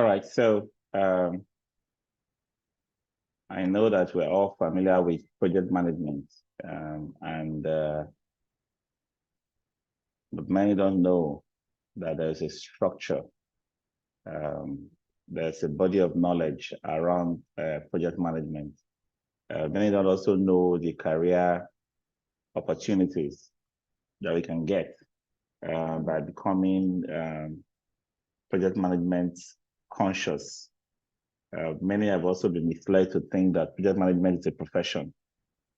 All right, so I know that we're all familiar with project management, but many don't know that there's a structure. There's a body of knowledge around project management. Many don't also know the career opportunities that we can get by becoming project management conscious. Many have also been misled to think that project management is a profession.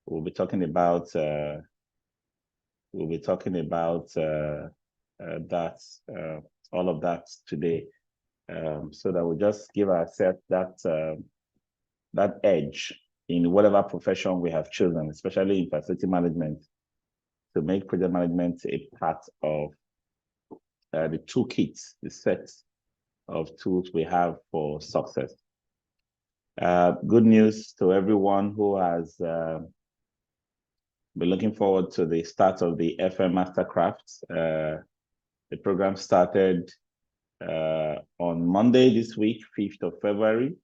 We'll be talking about that, all of that today, so that we'll just give ourselves that edge in whatever profession we have chosen, especially in facility management, to make project management a part of the toolkit, the set of tools we have for success. Good news to everyone who has been looking forward to the start of the FM Mastercraft. The program started on Monday this week, 5th of February,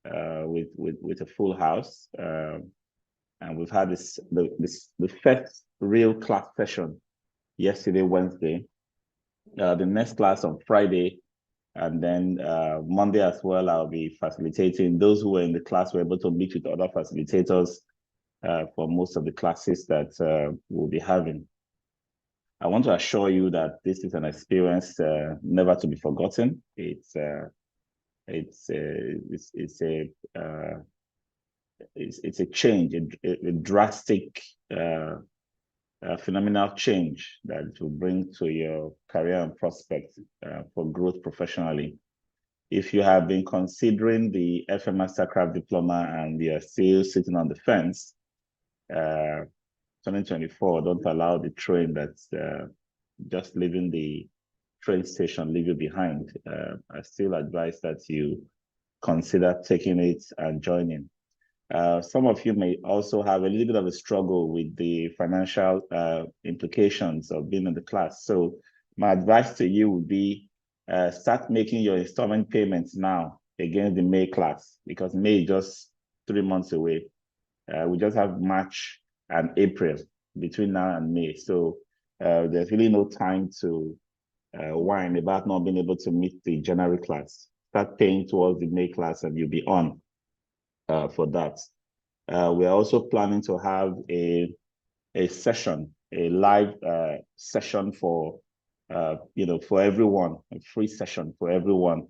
with a full house. And we've had the first real class session yesterday, Wednesday, the next class on Friday, and then Monday as well. I'll be facilitating. Those who were in the class were able to meet with other facilitators for most of the classes that we'll be having. I want to assure you that this is an experience never to be forgotten. It's a change, a drastic, phenomenal change that it will bring to your career and prospects for growth professionally. If you have been considering the FM Mastercraft diploma and you're still sitting on the fence, 2024, don't allow the train that's just leaving the train station leave you behind. I still advise that you consider taking it and joining. Some of you may also have a little bit of a struggle with the financial implications of being in the class. So my advice to you would be start making your installment payments now against the May class, because May is just 3 months away. We just have March and April between now and May. So there's really no time to whine about not being able to meet the January class. Start paying towards the May class and you'll be on for that. We're also planning to have a session, a live session for for everyone, a free session for everyone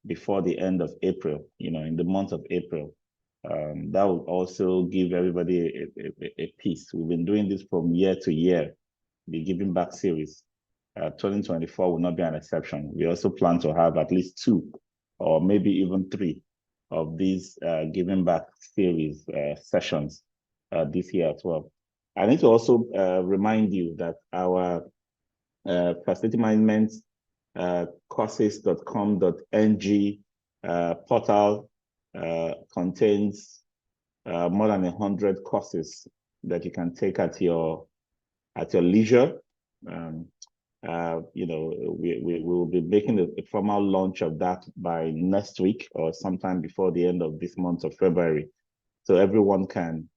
before the end of April, in the month of April. That will also give everybody a piece. We've been doing this from year to year, the Giving Back series. 2024 will not be an exception. We also plan to have at least 2 or maybe even 3 of these Giving Back series sessions this year as well. I need to also remind you that our facility management courses.com.ng portal contains more than 100 courses that you can take at your leisure. We will be making a formal launch of that by next week or sometime before the end of this month of February. So everyone can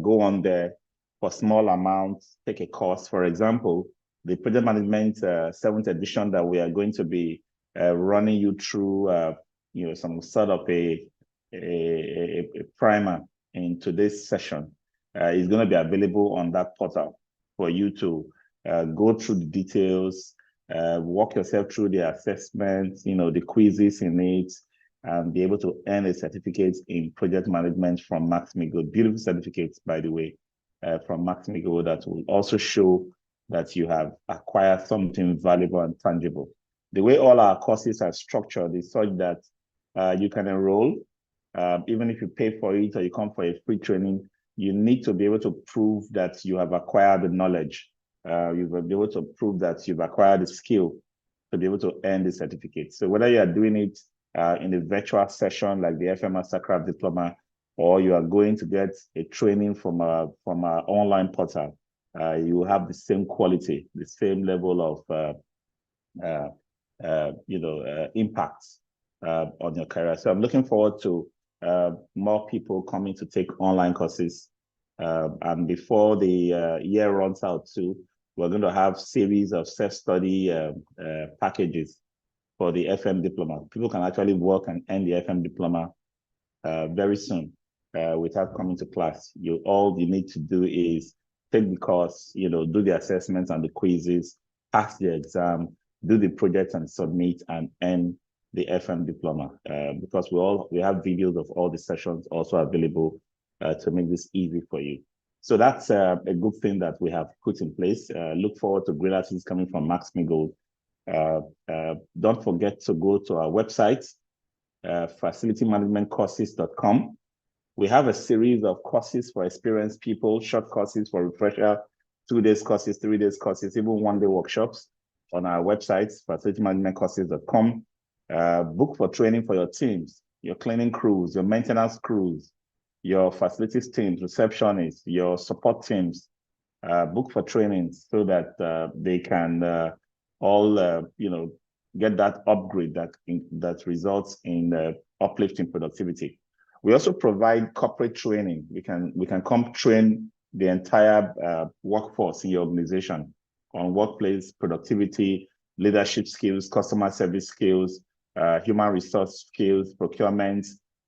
go on there for small amounts, take a course. For example, the project management 7th edition that we are going to be running you through, some sort of a primer in today's session is going to be available on that portal for you to go through the details, walk yourself through the assessments, the quizzes in it, and be able to earn a certificate in project management from Max-Migold. Beautiful certificates, by the way, from Max-Migold that will also show that you have acquired something valuable and tangible. The way all our courses are structured is such that you can enroll, even if you pay for it or you come for a free training, you need to be able to prove that you have acquired the knowledge. You will be able to prove that you've acquired the skill to be able to earn the certificate. So whether you are doing it in a virtual session like the FM Mastercraft diploma, or you are going to get a training from our online portal, you will have the same quality, the same level of impacts on your career. So I'm looking forward to more people coming to take online courses. And before the year runs out too, we're going to have series of self-study packages for the FM diploma. People can actually work and earn the FM diploma very soon without coming to class. All you need to do is take the course, do the assessments and the quizzes, pass the exam, do the project and submit, and earn the FM diploma. Because we have videos of all the sessions also available to make this easy for you. So that's a good thing that we have put in place. Look forward to greater things coming from Max-Migold. Don't forget to go to our website, facilitymanagementcourses.com. We have a series of courses for experienced people, short courses for refresher, 2 days courses, 3 days courses, even 1-day workshops on our website, facilitymanagementcourses.com. Book for training for your teams, your cleaning crews, your maintenance crews, your facilities teams, receptionists, your support teams. Book for training so that they can all get that upgrade that results in uplifting productivity. We also provide corporate training. We can come train the entire workforce in your organization on workplace productivity, leadership skills, customer service skills, human resource skills, procurement.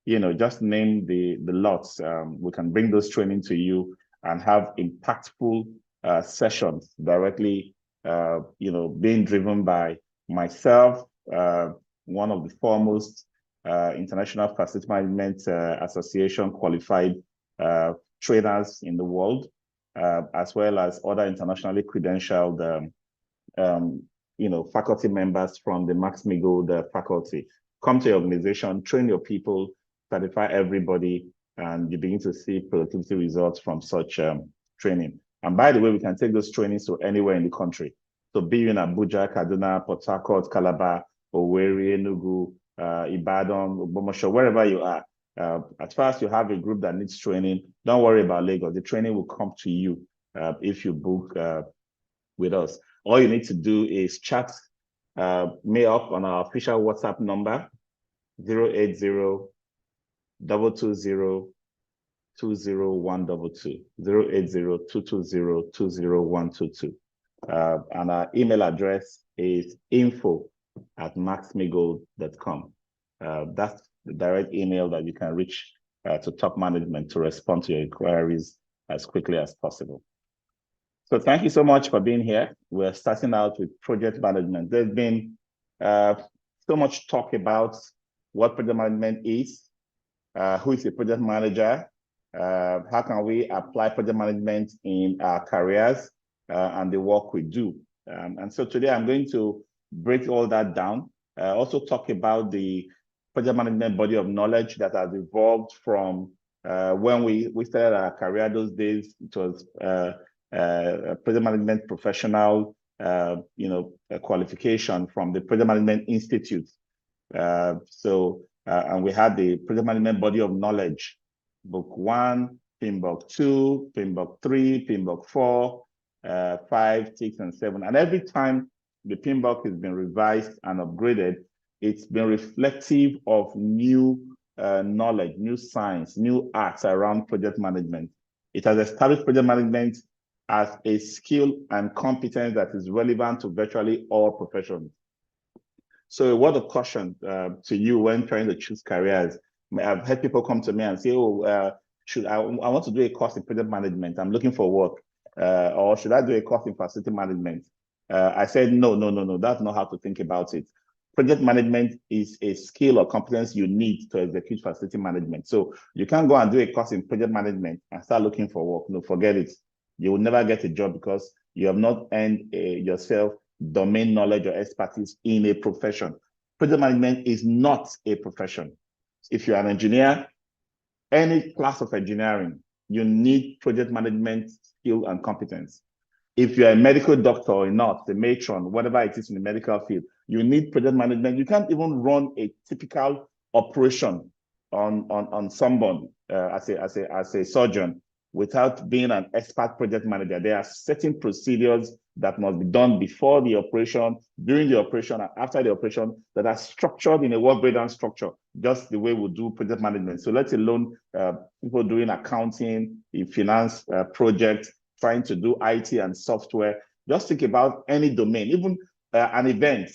Just name the lots. We can bring those training to you and have impactful sessions directly, being driven by myself, one of the foremost International Facility Management Association qualified trainers in the world, as well as other internationally credentialed faculty members from the Max-Migold faculty. Come to your organization, train your people, certify everybody, and you begin to see productivity results from such training. And by the way, we can take those trainings to anywhere in the country. So be you in Abuja, Kaduna, Port Harcourt, Calabar, Owerri, Enugu, Ibadan, Ogbomoso, wherever you are. As far as you have a group that needs training, don't worry about Lagos. The training will come to you if you book with us. All you need to do is chat me up on our official WhatsApp number, 080-220-20122, 080-220-20122. And our email address is info@maxmigold.com. That's the direct email that you can reach to top management to respond to your inquiries as quickly as possible. So thank you so much for being here. We're starting out with project management. There's been so much talk about what project management is, who is a project manager, how can we apply project management in our careers and the work we do. And so today I'm going to break all that down, also talk about the project management body of knowledge that has evolved from when we started our career those days. It was a project management professional, a qualification from the Project Management Institute. And we had the project management body of knowledge, book 1, PMBOK 2, PMBOK 3, PMBOK 4, 5, 6, and 7. And every time the PMBOK has been revised and upgraded, it's been reflective of new knowledge, new science, new arts around project management. It has established project management as a skill and competence that is relevant to virtually all professions. So a word of caution to you when trying to choose careers. I've had people come to me and say, I want to do a course in project management. I'm looking for work. Or should I do a course in facility management? I said, no. That's not how to think about it. Project management is a skill or competence you need to execute facility management. So you can't go and do a course in project management and start looking for work. No, forget it. You will never get a job because you have not earned yourself domain knowledge or expertise in a profession. Project management is not a profession. If you're an engineer, any class of engineering, you need project management skill and competence. If you're a medical doctor or a nurse, a matron, whatever it is in the medical field, you need project management. You can't even run a typical operation on someone as a surgeon without being an expert project manager. There are certain procedures that must be done before the operation, during the operation, and after the operation that are structured in a work breakdown structure, just the way we do project management. So let alone people doing accounting, in finance projects, trying to do IT and software. Just think about any domain, even an event,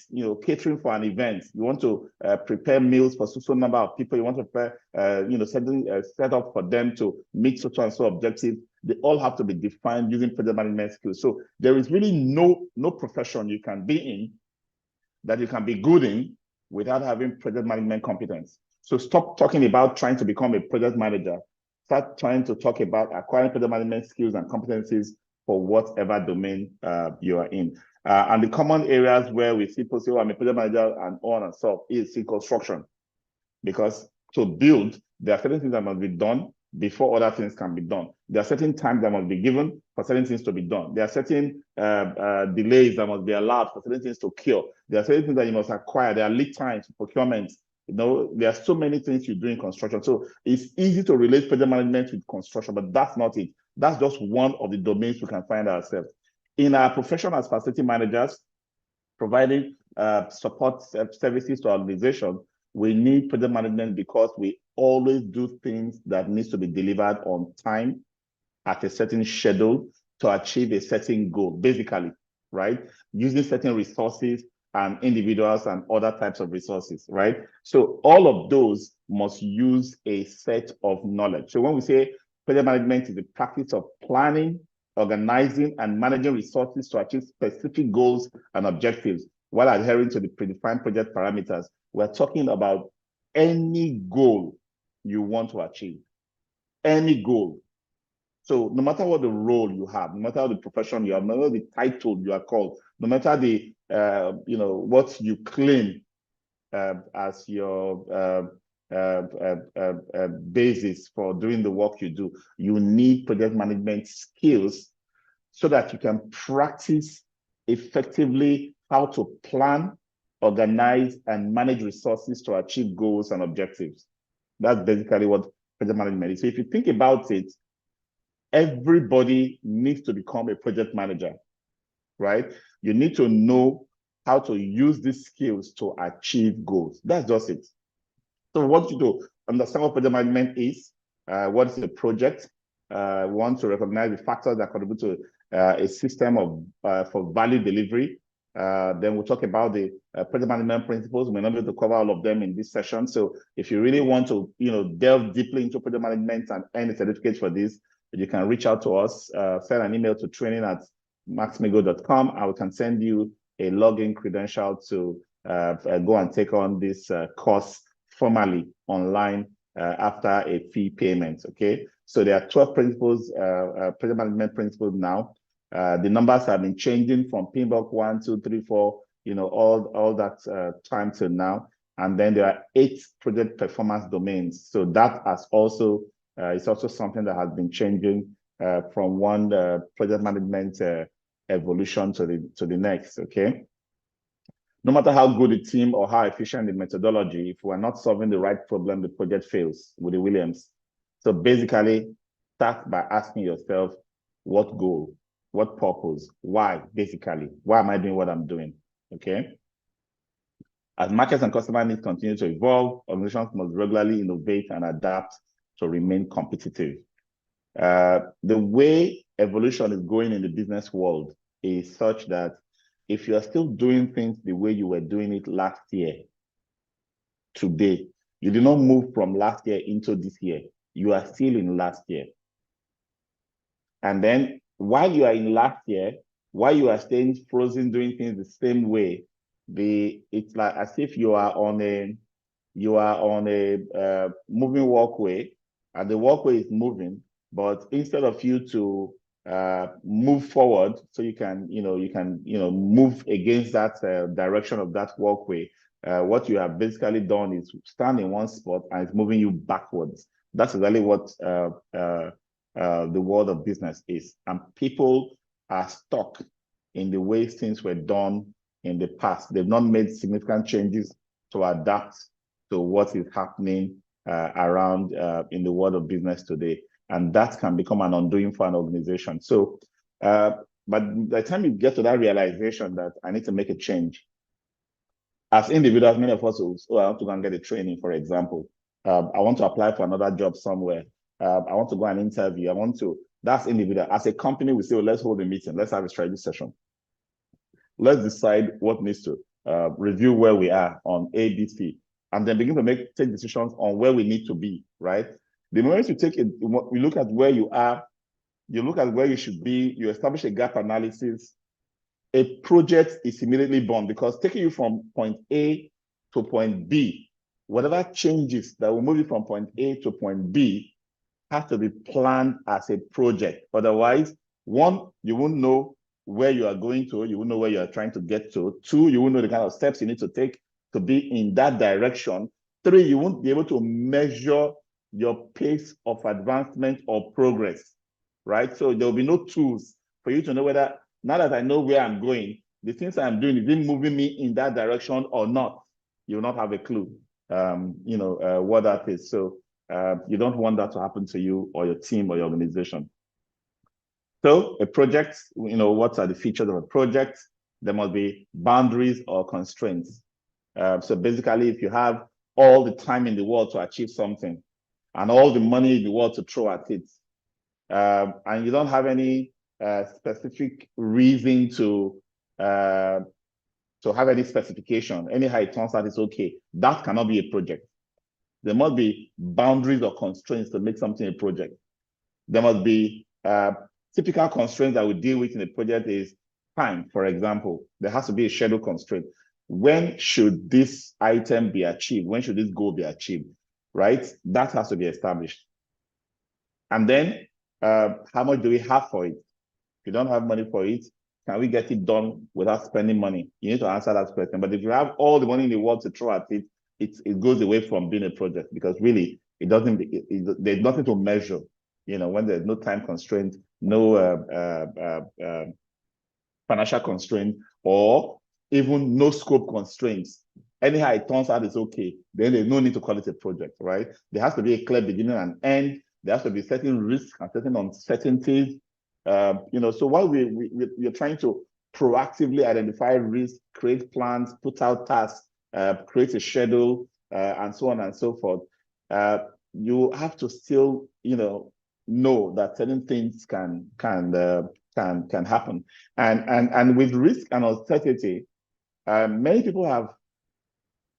catering for an event. You want to prepare meals for so number of people. You want to prepare, set up for them to meet so and so objective. They all have to be defined using project management skills. So there is really no profession you can be in that you can be good in without having project management competence. So stop talking about trying to become a project manager. Start trying to talk about acquiring project management skills and competencies for whatever domain you are in. And the common areas where we see people say, I'm a project manager and on and so is in construction. Because to build, there are certain things that must be done before other things can be done. There are certain times that must be given for certain things to be done. There are certain delays that must be allowed for certain things to cure. There are certain things that you must acquire. There are lead times, procurement. There are so many things you do in construction. So it's easy to relate project management with construction, but that's not it. That's just one of the domains we can find ourselves. In our profession as facility managers, providing support services to our organization, we need project management because we always do things that needs to be delivered on time at a certain schedule to achieve a certain goal, basically, right? Using certain resources and individuals and other types of resources, right? So all of those must use a set of knowledge. So when we say project management is the practice of planning, organizing, and managing resources to achieve specific goals and objectives while adhering to the predefined project parameters, we're talking about any goal you want to achieve, any goal. So no matter what the role you have, no matter the profession you have, no matter the title you are called, no matter the what you claim as your basis for doing the work you do, you need project management skills so that you can practice effectively how to plan, organize, and manage resources to achieve goals and objectives. That's basically what project management is. So if you think about it, everybody needs to become a project manager, right? You need to know how to use these skills to achieve goals. That's just it. So we want you to understand what project management is, what is a project. We want to recognize the factors that contribute to a system of for value delivery. Then we'll talk about the project management principles. We're not going to cover all of them in this session. So if you really want to, delve deeply into project management and earn a certificate for this, you can reach out to us, send an email to training@Max-Migold.com, and we can send you a login credential to go and take on this course formally online after a fee payment. Okay, so there are 12 principles, project management principles now. The numbers have been changing from PMBOK 1, 2, 3, 4, all that time till now. And then there are 8 project performance domains. So that has also it's also something that has been changing from one project management evolution to the next. Okay. No matter how good the team or how efficient the methodology, if we're not solving the right problem, the project fails with the Williams. So basically, start by asking yourself, what goal, what purpose, why, basically, why am I doing what I'm doing, okay? As markets and customer needs continue to evolve, organizations must regularly innovate and adapt to remain competitive. The way evolution is going in the business world is such that if you are still doing things the way you were doing it last year, today, you did not move from last year into this year. You are still in last year. And then while you are in last year, while you are staying frozen, doing things the same way, it's like as if you are on a moving walkway, and the walkway is moving, but instead of you to move forward so you can move against that direction of that walkway, what you have basically done is stand in one spot and it's moving you backwards. That's exactly what the world of business is, and people are stuck in the way things were done in the past. They've not made significant changes to adapt to what is happening around in the world of business today. And that can become an undoing for an organization. So But by the time you get to that realization that I need to make a change, as individuals, many of us will, I want to go and get a training, for example. I want to apply for another job somewhere. I want to go and interview. That's individual. As a company, we say, well, let's hold a meeting. Let's have a strategy session. Let's decide what needs to review where we are on A, B, C, and then begin to take decisions on where we need to be, right? The moment you we look at where you are, you look at where you should be, you establish a gap analysis, a project is immediately born, because taking you from point A to point B, whatever changes that will move you from point A to point B has to be planned as a project. Otherwise, one, you won't know where you are going to, you won't know where you are trying to get to. Two, you won't know the kind of steps you need to take to be in that direction. Three, you won't be able to measure your pace of advancement or progress, right? So there will be no tools for you to know whether, now that I know where I'm going, the things I'm doing, is it moving me in that direction or not? You will not have a clue, what that is. So you don't want that to happen to you or your team or your organization. So a project, what are the features of a project? There must be boundaries or constraints. So basically, if you have all the time in the world to achieve something and all the money in the world to throw at it, and you don't have any specific reason to have any specification, anyhow it turns out it's okay, that cannot be a project. There must be boundaries or constraints to make something a project. There must be typical constraints that we deal with in a project is time, for example. There has to be a schedule constraint. When should this item be achieved? When should this goal be achieved, right? That has to be established. And then how much do we have for it? If you don't have money for it, can we get it done without spending money? You need to answer that question. But if you have all the money in the world to throw at it, it goes away from being a project, because really there's nothing to measure. When there's no time constraint, no financial constraint, or even no scope constraints. Anyhow it turns out it's okay, then there's no need to call it a project, right? There has to be a clear beginning and end. There has to be certain risks and certain uncertainties. So while we're trying to proactively identify risks, create plans, put out tasks, create a schedule, and so on and so forth, you have to still, know that certain things can happen. And with risk and uncertainty, many people have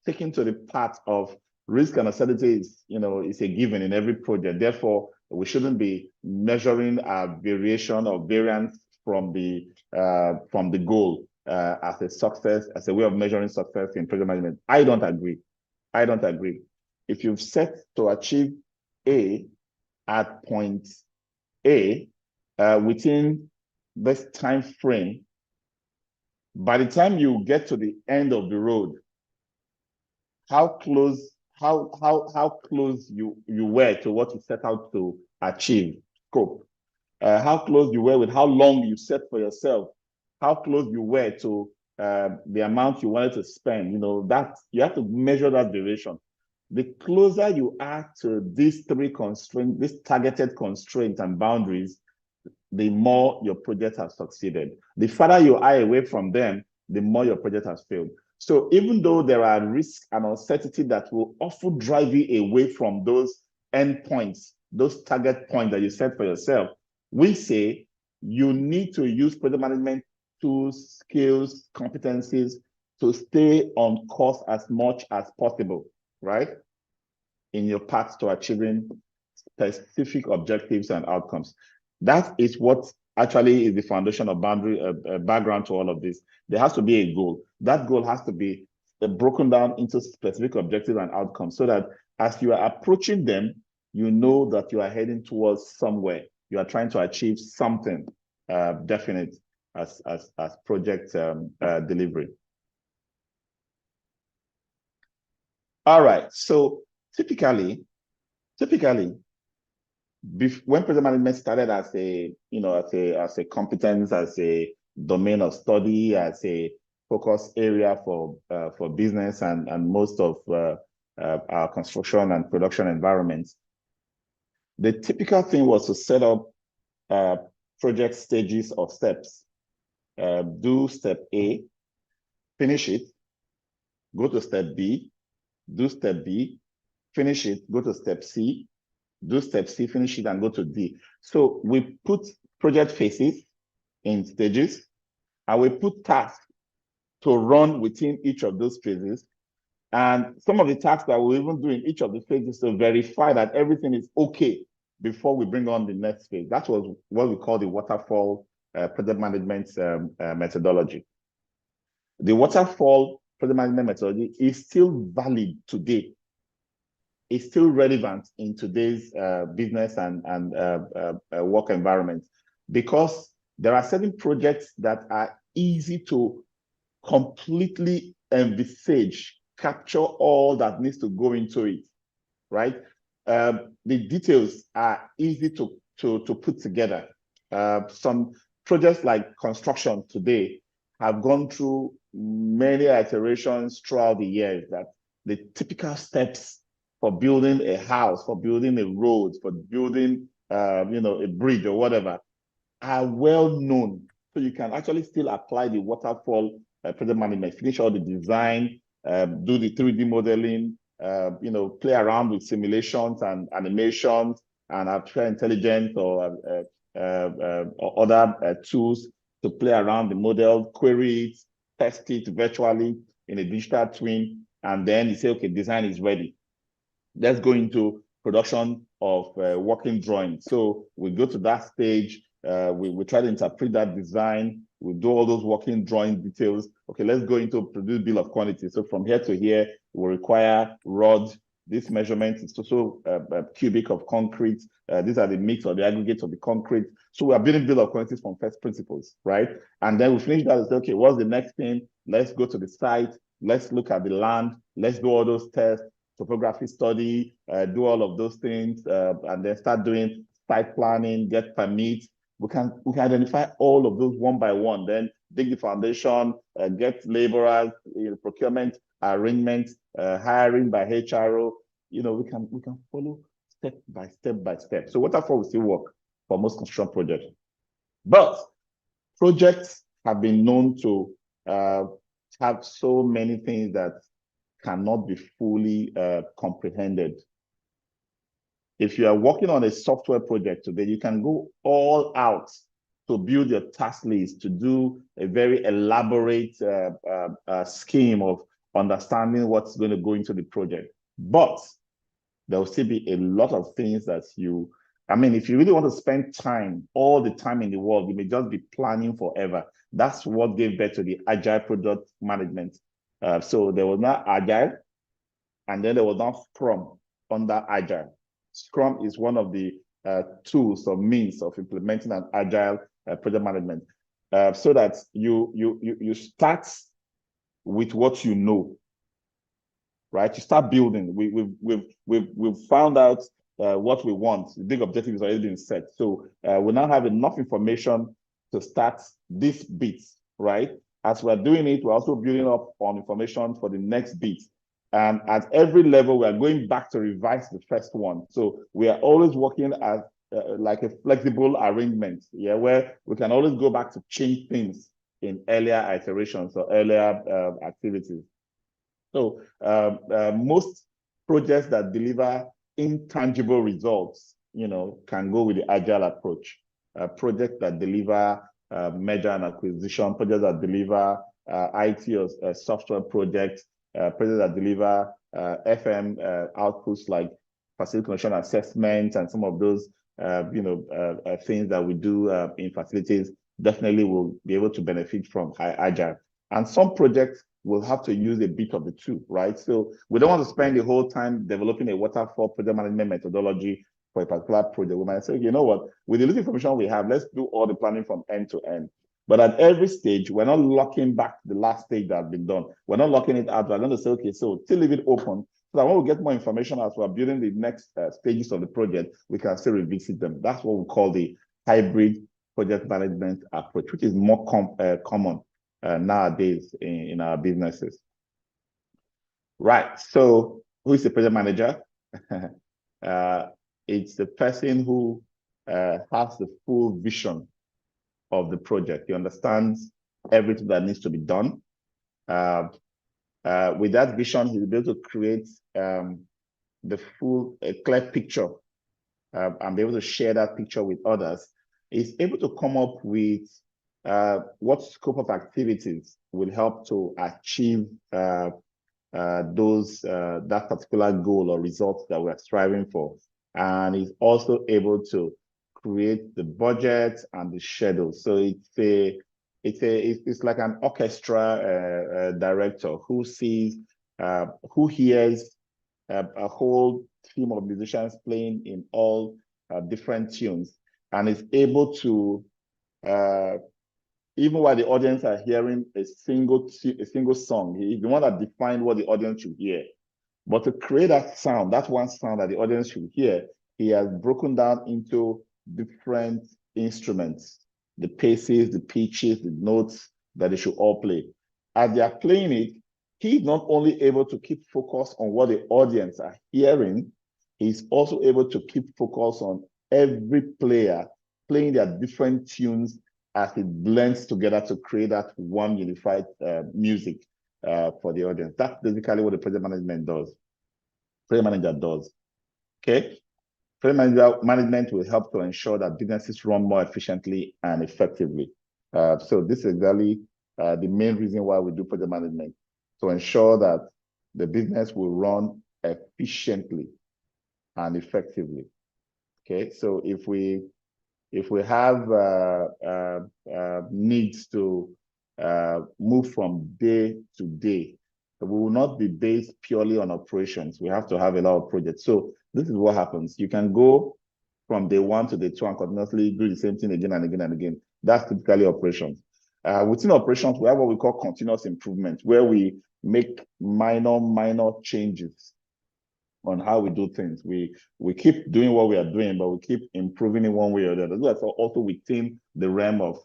taken to the path of risk and uncertainty is a given in every project. Therefore, we shouldn't be measuring a variation or variance from the goal as a success, as a way of measuring success in project management. I don't agree. If you've set to achieve A at point A within this time frame, by the time you get to the end of the road, how close you were to what you set out to achieve, scope, how close you were with how long you set for yourself, how close you were to the amount you wanted to spend, that you have to measure that duration. The closer you are to these three constraints, these targeted constraints and boundaries, the more your project has succeeded. The farther you are away from them, the more your project has failed. So even though there are risks and uncertainty that will often drive you away from those endpoints, those target points that you set for yourself, we say you need to use project management tools, skills, competencies to stay on course as much as possible, right? In your path to achieving specific objectives and outcomes. That is what actually is the foundation of background to all of this. There has to be a goal. That goal has to be broken down into specific objectives and outcomes, so that as you are approaching them, you know that you are heading towards somewhere. You are trying to achieve something definite as project delivery. All right. So typically, when project management started as a competence, as a domain of study, as a focus area for business and most of our construction and production environments, the typical thing was to set up project stages of steps. do step A, finish it, go to step B, do step B, finish it, go to step C, do step C, finish it, and go to D. So we put project phases in stages, and we put tasks to run within each of those phases. And some of the tasks that we even do in each of the phases to verify that everything is okay before we bring on the next phase. That was what we call the waterfall project management methodology. The waterfall project management methodology is still valid today. It's still relevant in today's business and work environment, because there are certain projects that are easy to completely envisage, capture all that needs to go into it, right? The details are easy to put together. Some projects like construction today have gone through many iterations throughout the years, that the typical steps for building a house, for building a road, for building a bridge or whatever are well known. So you can actually still apply the waterfall project management, finish all the design, do the 3D modeling, play around with simulations and animations and artificial intelligence or other tools to play around the model, query it, test it virtually in a digital twin, and then you say, okay, design is ready. Let's go into production of working drawings. So we go to that stage, we try to interpret that design, we do all those working drawing details. Okay, let's go into produce bill of quantity. So from here to here, we require rod. This measurement is also cubic of concrete. These are the mix or the aggregates of the concrete. So we are building bill of quantities from first principles, right? And then we finish that and say, okay, what's the next thing? Let's go to the site. Let's look at the land. Let's do all those tests, topography study, do all of those things, and then start doing site planning, get permits. We can identify all of those one by one, then dig the foundation, get laborers, procurement arrangements, hiring by HRO. We can follow step by step. So waterfall will still work for most construction projects. But projects have been known to have so many things that cannot be fully comprehended. If you are working on a software project today, you can go all out to build your task list, to do a very elaborate scheme of understanding what's going to go into the project. But there will still be a lot of things that if you really want to spend time, all the time in the world, you may just be planning forever. That's what gave birth to the Agile product management. So there was not Agile, and then there was not Scrum under Agile. Scrum is one of the tools or means of implementing an Agile project management, so that you start with what you know, right? You start building. We've found out what we want. The big objective is already been set. So we now have enough information to start this bit, right? As we're doing it, we're also building up on information for the next bit. And at every level, we are going back to revise the first one. So we are always working as like a flexible arrangement, where we can always go back to change things in earlier iterations or earlier activities. So most projects that deliver intangible results, can go with the Agile approach. Projects that deliver merger and acquisition, projects that deliver IT or software projects, projects that deliver FM outputs like facility condition assessment and some of those things that we do in facilities, definitely will be able to benefit from Agile. And some projects will have to use a bit of the two, right? So we don't want to spend the whole time developing a waterfall project management methodology for a particular project. We might say, you know what, with the little information we have, let's do all the planning from end to end. But at every stage, we're not locking back the last stage that has been done. We're not locking it out. We're going to say, okay, so still leave it open, so that when we get more information as we're building the next stages of the project, we can still revisit them. That's what we call the hybrid project management approach, which is more common nowadays in our businesses. Right, so who is the project manager? It's the person who has the full vision of the project. He understands everything that needs to be done. With that vision, he'll be able to create the full, clear picture and be able to share that picture with others. He's able to come up with what scope of activities will help to achieve that particular goal or results that we're striving for. And he's also able to create the budget and the schedule. So it's like an orchestra director who sees, who hears a whole team of musicians playing in all different tunes, and is able to, even while the audience are hearing a single song, he's the one that defined what the audience should hear. But to create that sound, that one sound that the audience should hear, he has broken down into different instruments, the paces, the pitches, the notes that they should all play. As they are playing it, he's not only able to keep focus on what the audience are hearing, he's also able to keep focus on every player playing their different tunes as it blends together to create that one unified music for the audience. That's basically what the project management does. Project manager does. Okay. Project management will help to ensure that businesses run more efficiently and effectively. So this is exactly the main reason why we do project management, to ensure that the business will run efficiently and effectively. Okay, so if we have needs to move from day to day, we will not be based purely on operations. We have to have a lot of projects. So this is what happens. You can go from day 1 to day 2 and continuously do the same thing again and again and again. That's typically operations. Within operations, we have what we call continuous improvement, where we make minor changes on how we do things. We keep doing what we are doing, but we keep improving in one way or the other. That's also within the realm of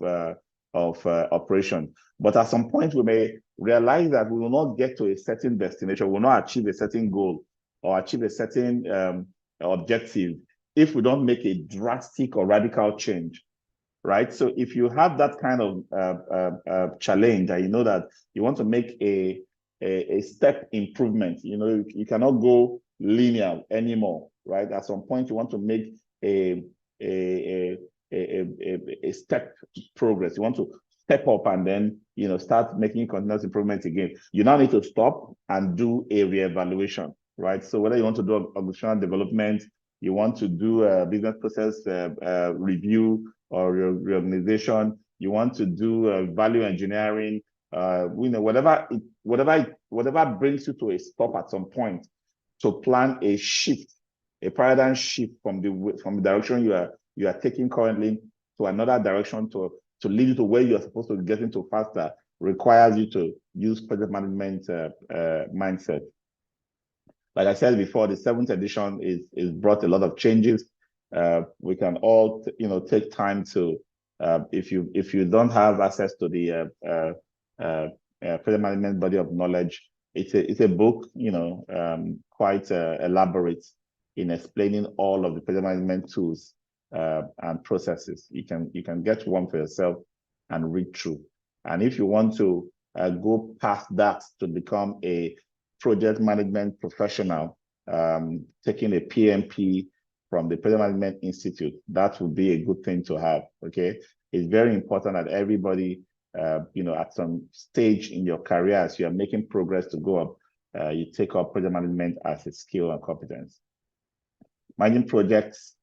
operation. But at some point, we may realize that we will not get to a certain destination, we will not achieve a certain goal or achieve a certain objective if we don't make a drastic or radical change, right? So if you have that kind of challenge, and you know that you want to make a step improvement, you cannot go linear anymore, right? At some point, you want to make a step progress. You want to step up and then start making continuous improvement again. You now need to stop and do a reevaluation, right? So whether you want to do organizational development, you want to do a business process review or reorganization, you want to do value engineering, whatever brings you to a stop at some point, to plan a shift, a paradigm shift from the direction you are taking currently to another direction to lead you to where you are supposed to be getting to faster, requires you to use project management mindset. Like I said before, the 7th edition is brought a lot of changes. We can all take time to, if you don't have access to the project management body of knowledge, it's a book, quite elaborate in explaining all of the project management tools and processes. You can get one for yourself and read through. And if you want to go past that to become a project management professional, taking a PMP from the Project Management Institute, that would be a good thing to have. Okay, it's very important that everybody, at some stage in your career, as you are making progress to go up, you take up project management as a skill and competence. Managing projects,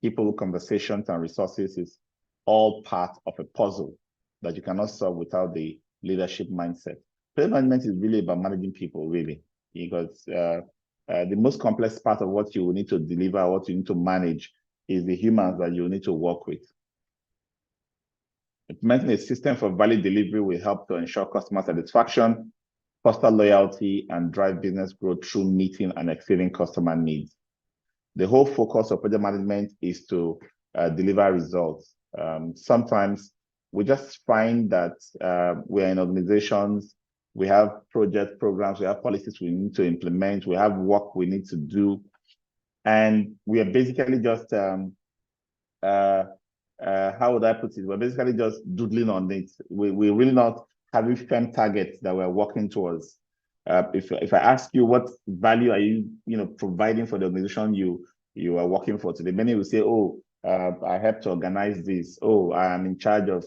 people, conversations, and resources is all part of a puzzle that you cannot solve without the leadership mindset. Project management is really about managing people, really, because the most complex part of what you need to deliver, what you need to manage, is the humans that you need to work with. Implementing a system for value delivery will help to ensure customer satisfaction, foster loyalty, and drive business growth through meeting and exceeding customer needs. The whole focus of project management is to deliver results. Sometimes we just find that we're in organizations, we have project programs, we have policies we need to implement, we have work we need to do, and we are basically just how would I put it? We're basically just doodling on it. We're really not having firm targets that we're working towards. If I ask you what value are you providing for the organization you are working for today, many will say, oh, I help to organize this. Oh, I am in charge of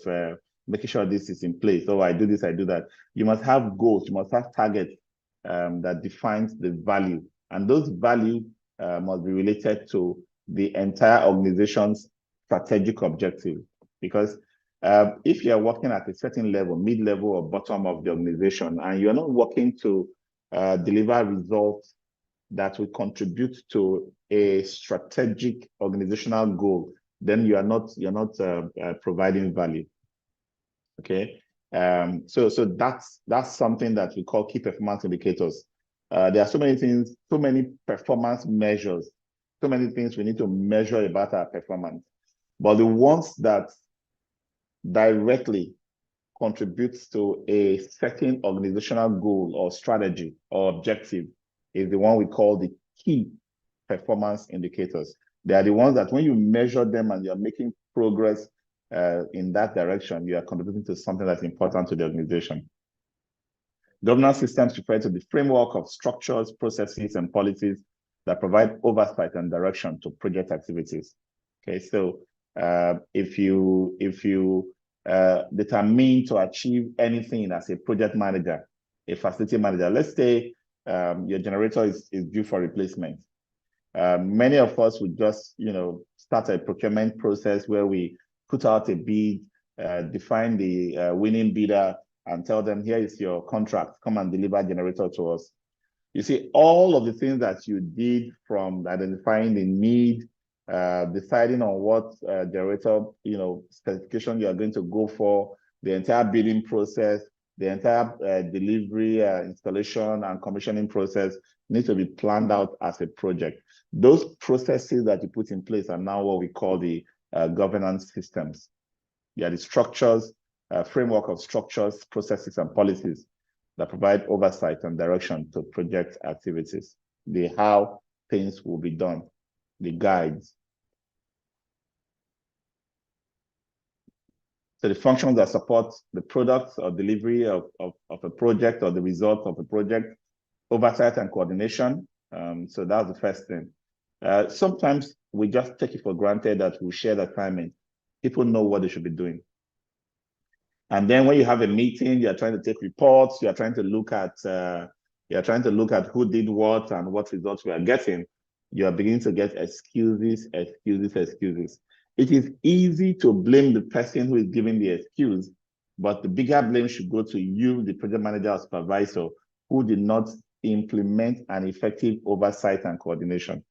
making sure this is in place. Oh, I do this, I do that. You must have goals. You must have targets that defines the value, and those value must be related to the entire organization's strategic objective. Because if you are working at a certain level, mid-level or bottom of the organization, and you're not working to deliver results that will contribute to a strategic organizational goal, then you're not providing value. Okay, so that's something that we call key performance indicators. There are so many things, so many performance measures, so many things we need to measure about our performance. But the ones that directly contributes to a certain organizational goal or strategy or objective is the one we call the key performance indicators. They are the ones that when you measure them and you're making progress in that direction, you are contributing to something that's important to the organization. Governance systems refer to the framework of structures, processes, and policies that provide oversight and direction to project activities. Okay, so if you determine to achieve anything as a project manager, a facility manager, let's say your generator is due for replacement. Many of us would just start a procurement process where we put out a bid, define the winning bidder, and tell them, here is your contract, come and deliver generator to us. You see, all of the things that you did, from identifying the need, deciding on what generator specification you are going to go for, the entire bidding process, the entire delivery, installation, and commissioning process needs to be planned out as a project. Those processes that you put in place are now what we call the governance systems. They are the structures, framework of structures, processes, and policies that provide oversight and direction to project activities. The how things will be done, the guides. So the functions that support the product or delivery of a project or the result of a project, oversight and coordination. So that's the first thing. Sometimes we just take it for granted that we share the assignment. People know what they should be doing. And then when you have a meeting, you're trying to take reports, you're trying to look at who did what and what results we are getting. You are beginning to get excuses. It is easy to blame the person who is giving the excuse, but the bigger blame should go to you, the project manager or supervisor, who did not implement an effective oversight and coordination.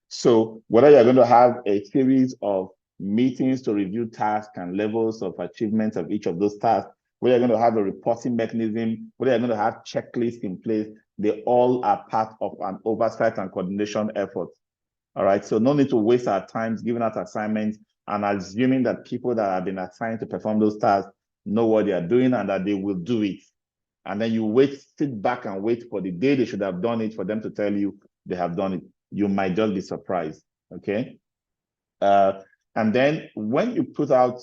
So whether you're going to have a series of meetings to review tasks and levels of achievement of each of those tasks, whether you're going to have a reporting mechanism, whether you're going to have checklists in place, they all are part of an oversight and coordination effort. All right, so no need to waste our time giving out assignments and assuming that people that have been assigned to perform those tasks know what they are doing and that they will do it. And then you sit back and wait for the day they should have done it for them to tell you they have done it. You might just be surprised, okay? And then when you put out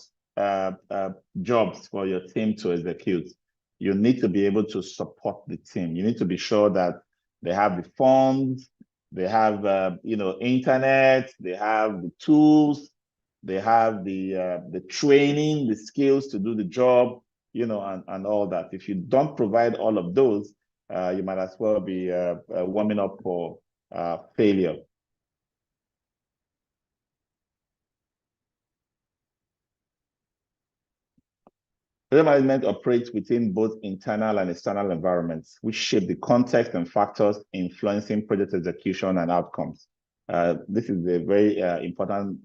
jobs for your team to execute, you need to be able to support the team. You need to be sure that they have the funds, they have internet, they have the tools, they have the training, the skills to do the job, and all that. If you don't provide all of those, you might as well be warming up for failure. Project management operates within both internal and external environments, which shape the context and factors influencing project execution and outcomes. This is a very important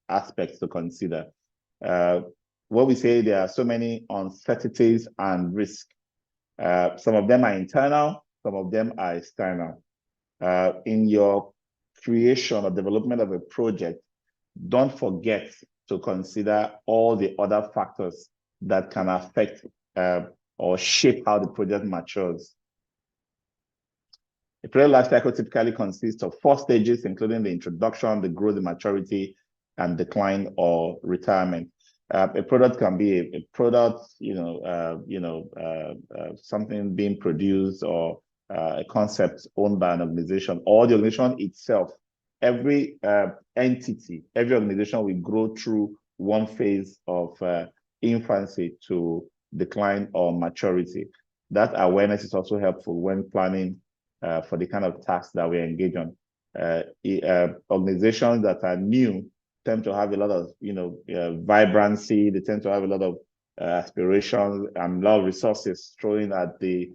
aspect to consider. What we say, there are so many uncertainties and risks. Some of them are internal, some of them are external. In your creation or development of a project, don't forget to consider all the other factors that can affect or shape how the project matures. A project life cycle typically consists of 4 stages, including the introduction, the growth, the maturity, and decline or retirement. A product can be a product, something being produced, or a concept owned by an organization, or the organization itself. Every entity, every organization will grow through one phase of infancy to decline or maturity. That awareness is also helpful when planning for the kind of tasks that we engage on. Organizations that are new tend to have a lot of, vibrancy. They tend to have a lot of aspirations and a lot of resources throwing at the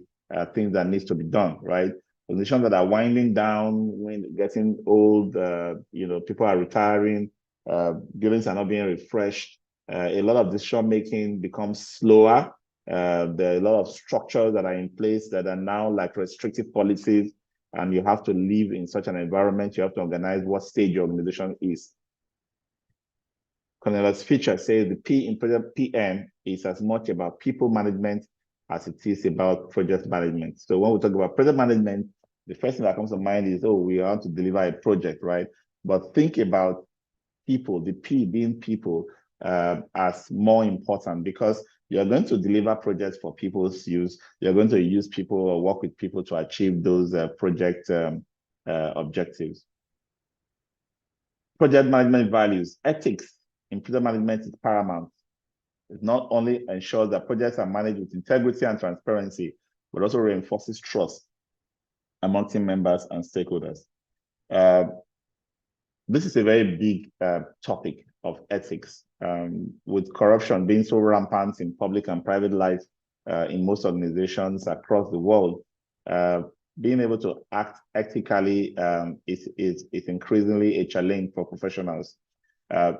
things that needs to be done, right? Organizations that are winding down, when getting old, people are retiring, buildings are not being refreshed. A lot of decision making becomes slower. There are a lot of structures that are in place that are now like restrictive policies, and you have to live in such an environment. You have to organize what stage your organization is. Cornelius Fisher says the P in project PM is as much about people management as it is about project management. So when we talk about project management, the first thing that comes to mind is, oh, we want to deliver a project, right? But think about people, the P being people, as more important, because you're going to deliver projects for people's use. You're going to use people or work with people to achieve those project objectives. Project management values. Ethics in project management is paramount. It not only ensures that projects are managed with integrity and transparency, but also reinforces trust among team members and stakeholders. This is a very big topic of ethics, with corruption being so rampant in public and private life in most organizations across the world. Being able to act ethically is increasingly a challenge for professionals.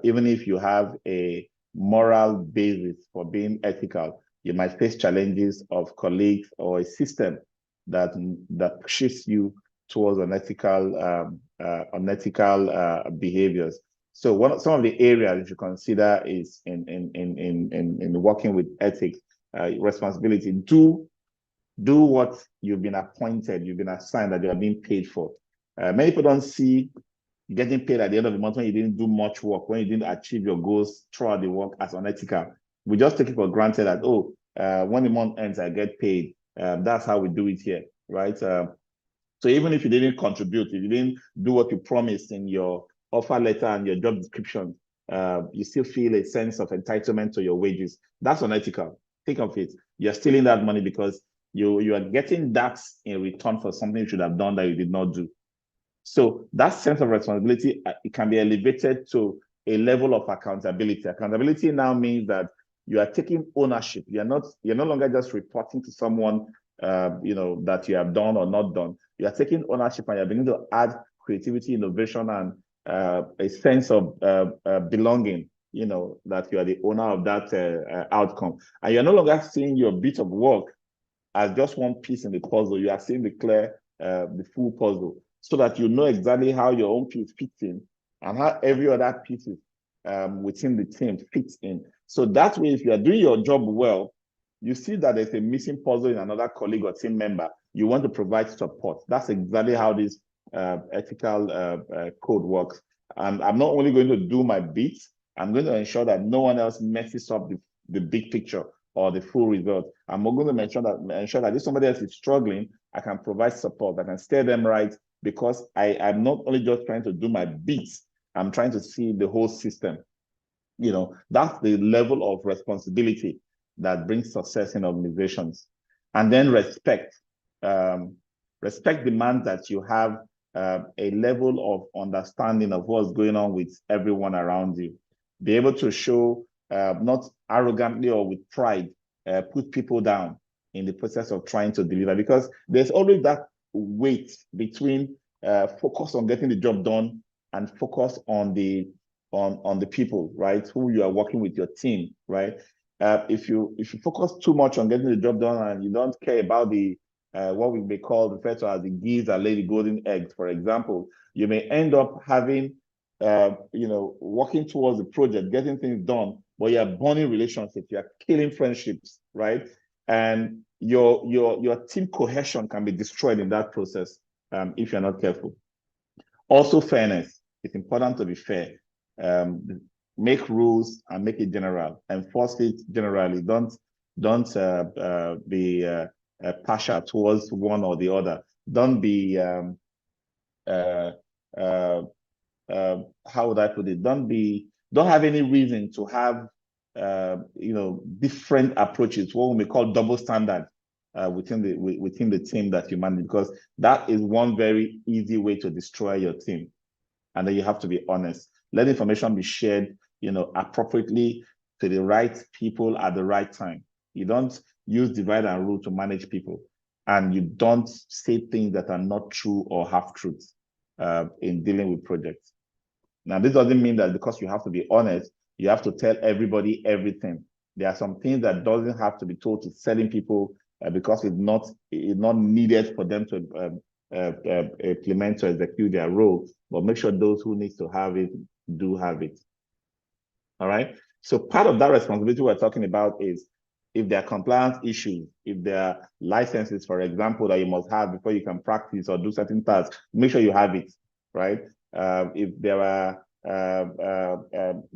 Even if you have a moral basis for being ethical, you might face challenges of colleagues or a system that pushes you towards unethical behaviors. So some of the areas you should consider is in working with ethics, responsibility. Do what you've been appointed, you've been assigned, that you are being paid for. Many people don't see getting paid at the end of the month when you didn't do much work, when you didn't achieve your goals throughout the work, as unethical. We just take it for granted that, when the month ends, I get paid. That's how we do it here, right? So even if you didn't contribute, if you didn't do what you promised in your offer letter and your job description, you still feel a sense of entitlement to your wages. That's unethical. Think of it. You're stealing that money because you are getting that in return for something you should have done that you did not do. So that sense of responsibility, it can be elevated to a level of accountability. Accountability now means that you are taking ownership. You're no longer just reporting to someone, that you have done or not done. You are taking ownership, and you're beginning to add creativity, innovation, and a sense of belonging. That you are the owner of that outcome, and you're no longer seeing your bit of work as just one piece in the puzzle. You are seeing the full puzzle, so that you know exactly how your own piece fits in and how every other piece within the team fits in. So that way, if you are doing your job well, you see that there's a missing puzzle in another colleague or team member, you want to provide support. That's exactly how this ethical code works. And I'm not only going to do my bit, I'm going to ensure that no one else messes up the big picture or the full result. I'm going to ensure that if somebody else is struggling, I can provide support, I can steer them right, because I'm not only just trying to do my bit, I'm trying to see the whole system. That's the level of responsibility that brings success in organizations. And then respect. Respect demands that you have a level of understanding of what's going on with everyone around you. Be able to show, not arrogantly or with pride, put people down in the process of trying to deliver, because there's always that weight between focus on getting the job done and focus on the people, right, who you are working with, your team, right? If you focus too much on getting the job done and you don't care about the what we may refer to as the geese that lay the golden eggs, for example, you may end up having working towards the project, getting things done, but you're burning relationships, you're killing friendships, right? And your team cohesion can be destroyed in that process if you're not careful. Also, fairness. It's important to be fair. Make rules and make it general. Enforce it generally. Don't be partial towards one or the other. Don't be how would I put it? Don't have any reason to have different approaches, what we may call double standard within the team that you manage, because that is one very easy way to destroy your team. And then you have to be honest. Let information be shared, appropriately to the right people at the right time. You don't use divide and rule to manage people, and you don't say things that are not true or half truths in dealing with projects. Now, this doesn't mean that because you have to be honest, you have to tell everybody everything. There are some things that doesn't have to be told to certain people because it's not needed for them to implement or execute their role. But make sure those who need to have it do have it. All right. So part of that responsibility we're talking about is if there are compliance issues, if there are licenses, for example, that you must have before you can practice or do certain tasks, make sure you have it, right? If there are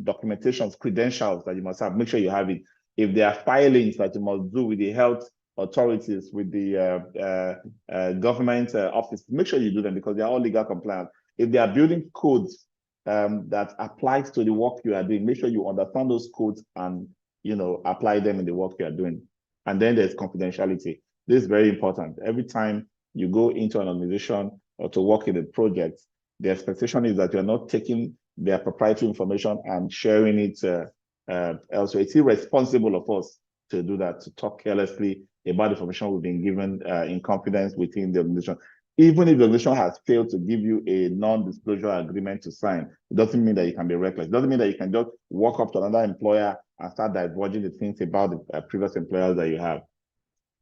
documentations, credentials that you must have, make sure you have it. If there are filings that you must do with the health authorities, with the government office, make sure you do them because they are all legal compliant. If they are building codes that applies to the work you are doing, make sure you understand those codes and apply them in the work you are doing. And then there's confidentiality. This is very important. Every time you go into an organization or to work in a project, the expectation is that you're not taking their proprietary information and sharing it elsewhere. It's irresponsible of us to do that, to talk carelessly about information we've been given in confidence within the organization. Even if the organization has failed to give you a non-disclosure agreement to sign, it doesn't mean that you can be reckless. It doesn't mean that you can just walk up to another employer and start divulging the things about the previous employers that you have.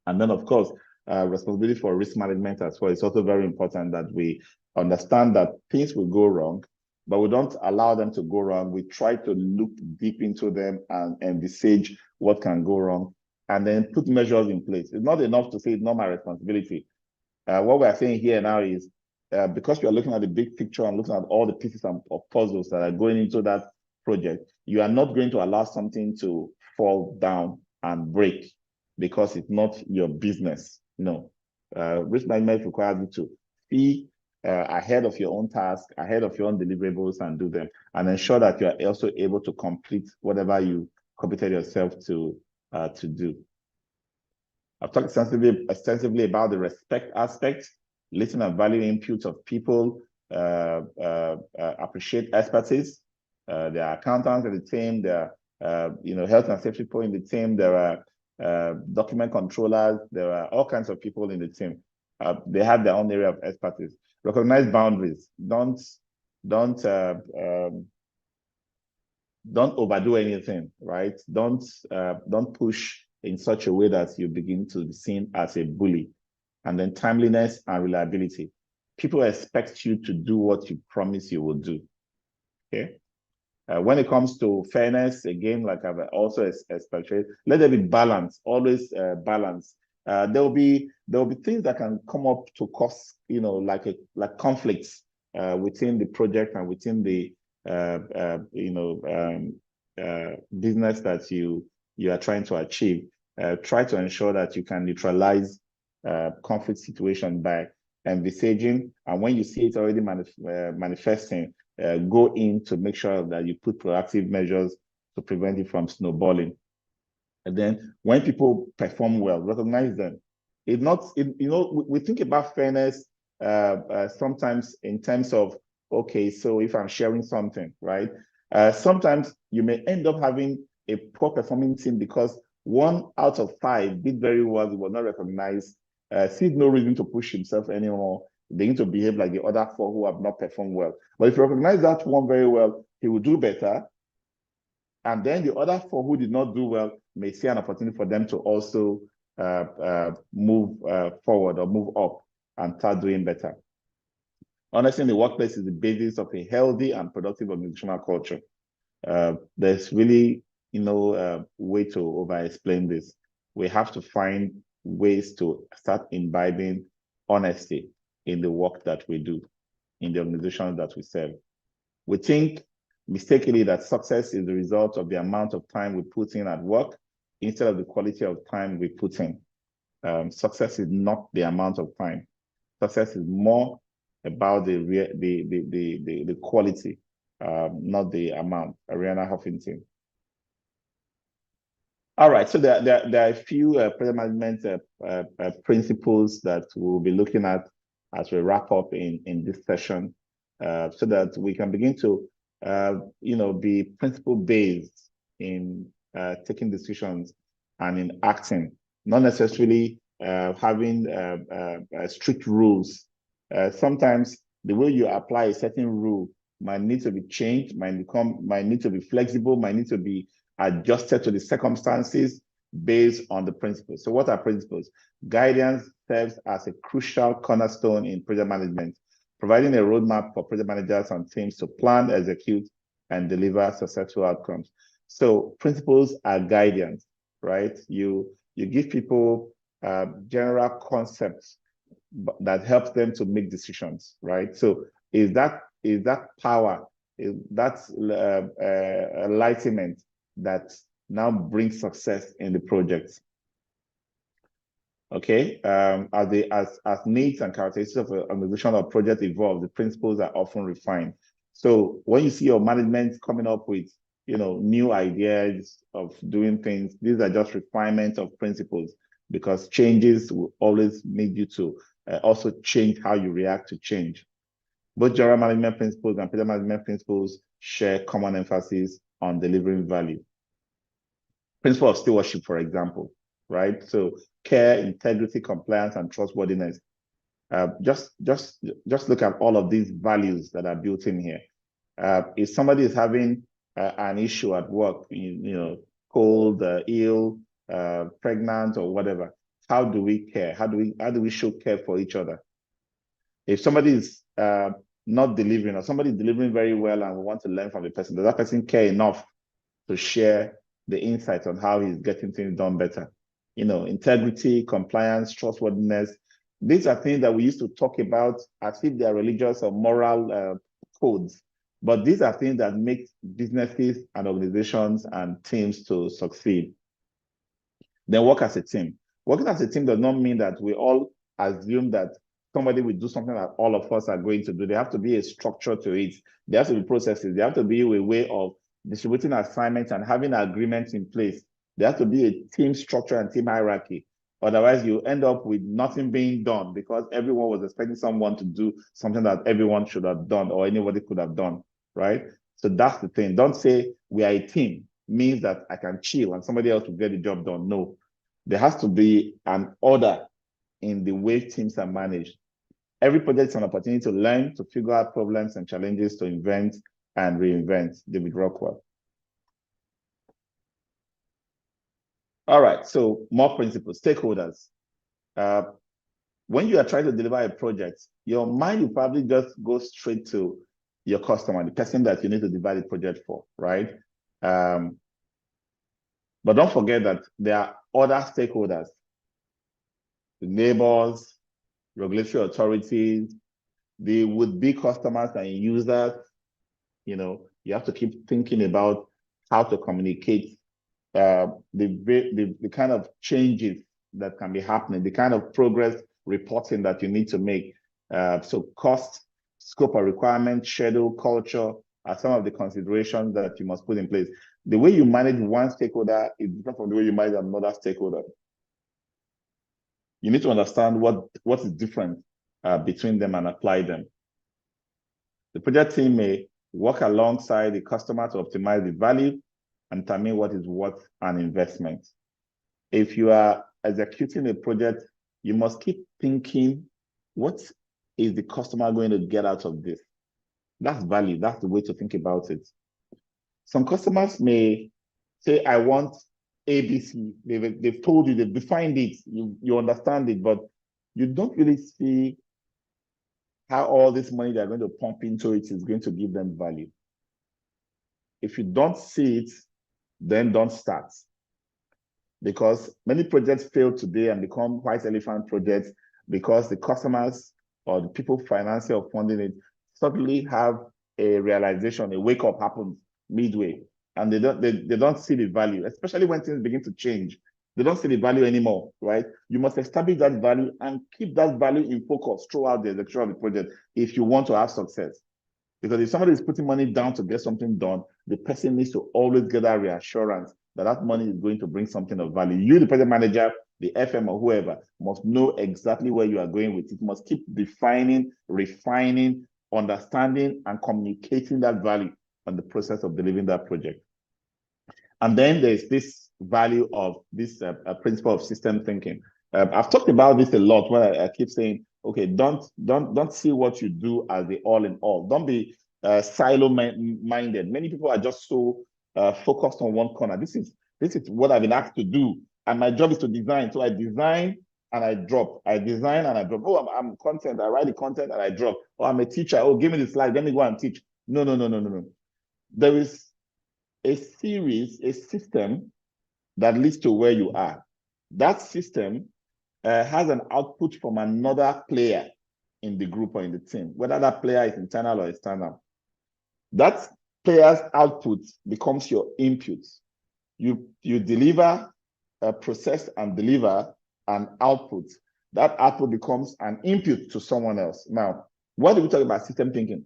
And then, of course, responsibility for risk management as well. It's also very important that we understand that things will go wrong, but we don't allow them to go wrong. We try to look deep into them and envisage what can go wrong, and then put measures in place. It's not enough to say it's not my responsibility. What we're saying here now is because you are looking at the big picture and looking at all the pieces of puzzles that are going into that project, you are not going to allow something to fall down and break because it's not your business. No. Risk management requires you to see ahead of your own task, ahead of your own deliverables, and do them, and ensure that you are also able to complete whatever you committed yourself to do. I've talked extensively about the respect aspect, listen and value input of people, appreciate expertise. There are accountants in the team, there are health and safety people in the team, there are document controllers, there are all kinds of people in the team. They have their own area of expertise. Recognize boundaries. Don't overdo anything, right? Don't push in such a way that you begin to be seen as a bully. And then timeliness and reliability. People expect you to do what you promise you will do. Okay. When it comes to fairness, again, like I've also expected, let there be balance. Always balance. There will be things that can come up to cause, like conflicts within the project and within the business that you are trying to achieve. Try to ensure that you can neutralize conflict situation by envisaging, and when you see it already manifesting, go in to make sure that you put proactive measures to prevent it from snowballing. And then when people perform well, recognize them. It's not, we think about fairness sometimes in terms of, okay, so if I'm sharing something, right? Sometimes you may end up having a poor performing team because 1 out of 5 did very well, he was not recognized, sees no reason to push himself anymore. They need to behave like the other 4 who have not performed well. But if you recognize that one very well, he will do better. And then the other 4 who did not do well may see an opportunity for them to also move forward or move up and start doing better. Honestly, the workplace is the basis of a healthy and productive organizational culture. There's really way to over-explain this. We have to find ways to start imbibing honesty in the work that we do, in the organization that we serve. We think mistakenly that success is the result of the amount of time we put in at work instead of the quality of time we put in. Success is not the amount of time. Success is more about the quality, not the amount. Ariana Huffington. All right, so there are a few project management principles that we'll be looking at as we wrap up in this session, so that we can begin to be principle based in taking decisions and in acting, not necessarily having strict rules. Sometimes the way you apply a certain rule might need to be changed, might need to be flexible, might need to be adjusted to the circumstances based on the principles. So what are principles? Guidance serves as a crucial cornerstone in project management, providing a roadmap for project managers and teams to plan, execute, and deliver successful outcomes. So principles are guidance, right? You give people general concepts that helps them to make decisions, right? So is that power, is that enlightenment that now brings success in the project? Okay, as needs and characteristics of an organization or project evolve, the principles are often refined. So when you see your management coming up with new ideas of doing things, these are just refinements of principles, because changes will always need you to also change how you react to change. Both general management principles and project management principles share common emphasis on delivering value. Principle of stewardship, for example, right? So care, integrity, compliance, and trustworthiness. Just look at all of these values that are built in here. If somebody is having an issue at work, cold, ill, pregnant, or whatever, how do we care? How do we show care for each other? If somebody is not delivering, or somebody is delivering very well and we want to learn from the person, does that person care enough to share the insights on how he's getting things done better? Integrity, compliance, trustworthiness. These are things that we used to talk about as if they are religious or moral codes. But these are things that make businesses and organizations and teams to succeed. Then work as a team. Working as a team does not mean that we all assume that somebody will do something that all of us are going to do. There have to be a structure to it. There have to be processes. There have to be a way of distributing assignments and having agreements in place. There has to be a team structure and team hierarchy. Otherwise, you end up with nothing being done because everyone was expecting someone to do something that everyone should have done or anybody could have done, right? So that's the thing. Don't say we are a team means that I can chill and somebody else will get the job done. No, there has to be an order in the way teams are managed. Every project is an opportunity to learn, to figure out problems and challenges, to invent and reinvent. David Rockwell. All right, so more principles. Stakeholders. When you are trying to deliver a project, your mind will probably just go straight to your customer, the person that you need to divide the project for, right? But don't forget that there are other stakeholders, the neighbors, regulatory authorities, the would-be customers and users. You have to keep thinking about how to communicate the kind of changes that can be happening, the kind of progress reporting that you need to make. So cost, scope of requirement, schedule, culture are some of the considerations that you must put in place. The way you manage one stakeholder is different from the way you manage another stakeholder. You need to understand what is different between them and apply them. The project team may work alongside the customer to optimize the value and determine what is worth an investment. If you are executing a project, you must keep thinking, what is the customer going to get out of this? That's value. That's the way to think about it. Some customers may say, I want ABC. They've told you, they've defined it, you understand it, but you don't really see how all this money they're going to pump into it is going to give them value. If you don't see it, then don't start. Because many projects fail today and become white elephant projects because the customers or the people financing or funding it suddenly have a realization, a wake up happens midway, and they don't see the value, especially when things begin to change. They don't see the value anymore, right? You must establish that value and keep that value in focus throughout the execution of the project if you want to have success. Because if somebody is putting money down to get something done, the person needs to always get that reassurance that that money is going to bring something of value. You, the project manager, the FM or whoever, must know exactly where you are going with it. Must keep defining, refining, understanding, and communicating that value on the process of delivering that project. And then there's this value of this principle of system thinking. I've talked about this a lot when I keep saying, okay, don't see what you do as the all in all. Don't be silo-minded. Many people are just so focused on one corner. This is what I've been asked to do, and my job is to design. So I design and I drop. I design and I drop. Oh, I'm content. I write the content and I drop. Oh, I'm a teacher. Oh, give me the slide. Let me go and teach. No. There is a series, a system that leads to where you are. That system has an output from another player in the group or in the team, whether that player is internal or external. That player's output becomes your input. You deliver, process and deliver an output. That output becomes an input to someone else. Now, why do we talk about system thinking?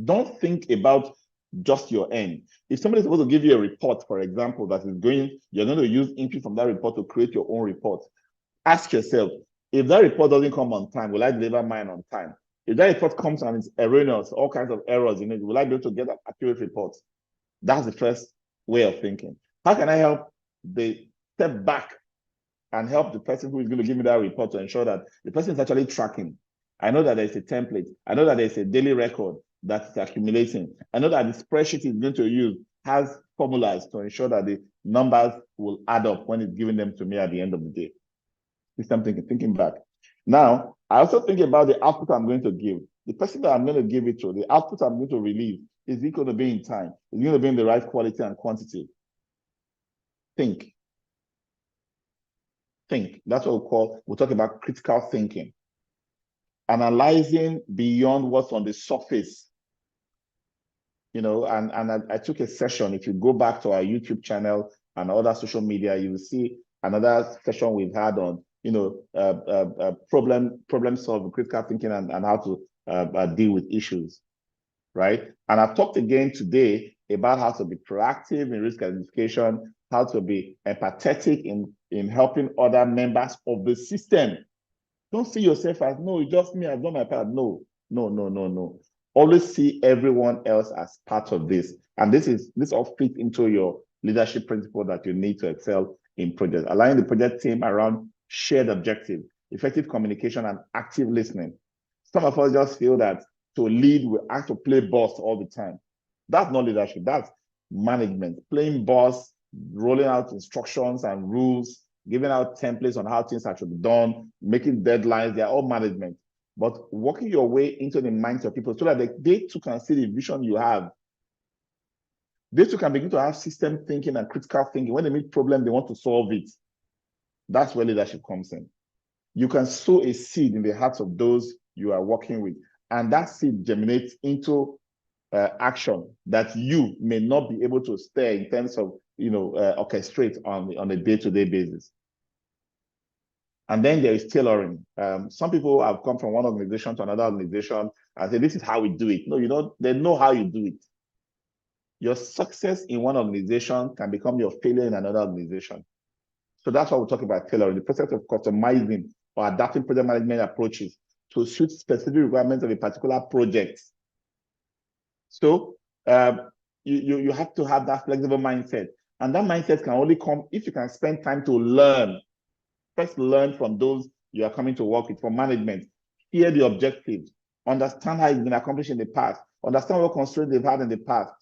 Don't think about just your end. If somebody is supposed to give you a report, for example, that is you're going to use input from that report to create your own report. Ask yourself, if that report doesn't come on time, will I deliver mine on time? If that report comes and it's erroneous, all kinds of errors in it, will I be able to get an accurate report? That's the first way of thinking. How can I help the step back and help the person who is going to give me that report to ensure that the person is actually tracking? I know that there's a template. I know that there's a daily record that's accumulating. I know that the spreadsheet is going to use has formulas to ensure that the numbers will add up when it's giving them to me at the end of the day. System thinking back. Now, I also think about the output I'm going to give. The person that I'm going to give it to, the output I'm going to release, is it going to be in time? Is it going to be in the right quality and quantity? Think. That's what we'll talk about critical thinking. Analyzing beyond what's on the surface. You know, and I took a session. If you go back to our YouTube channel and other social media, you will see another session we've had on, you know, problem solving, critical thinking, and how to deal with issues, right? And I've talked again today about how to be proactive in risk identification, how to be empathetic in helping other members of the system. Don't see yourself as, no, it's just me, I've done my part. No. Always see everyone else as part of this. And this all fits into your leadership principle that you need to excel in projects. Aligning the project team around shared objective, effective communication, and active listening. Some of us just feel that to lead, we have to play boss all the time. That's not leadership, that's management. Playing boss, rolling out instructions and rules, giving out templates on how things are to be done, making deadlines, they're all management. But working your way into the minds of people so that they too can see the vision you have. They too can begin to have system thinking and critical thinking. When they meet problem, they want to solve it. That's where leadership comes in. You can sow a seed in the hearts of those you are working with, and that seed germinates into action that you may not be able to stir in terms of, you know, orchestrate on a day-to-day basis. And then there is tailoring. Some people have come from one organization to another organization and say, this is how we do it. No, you don't. They know how you do it. Your success in one organization can become your failure in another organization. So that's why we talk about tailoring, the process of customizing or adapting project management approaches to suit specific requirements of a particular project. So you have to have that flexible mindset. And that mindset can only come if you can spend time to learn. First, learn from those you are coming to work with, from management. Hear the objectives. Understand how it's been accomplished in the past. Understand what constraints they've had in the past.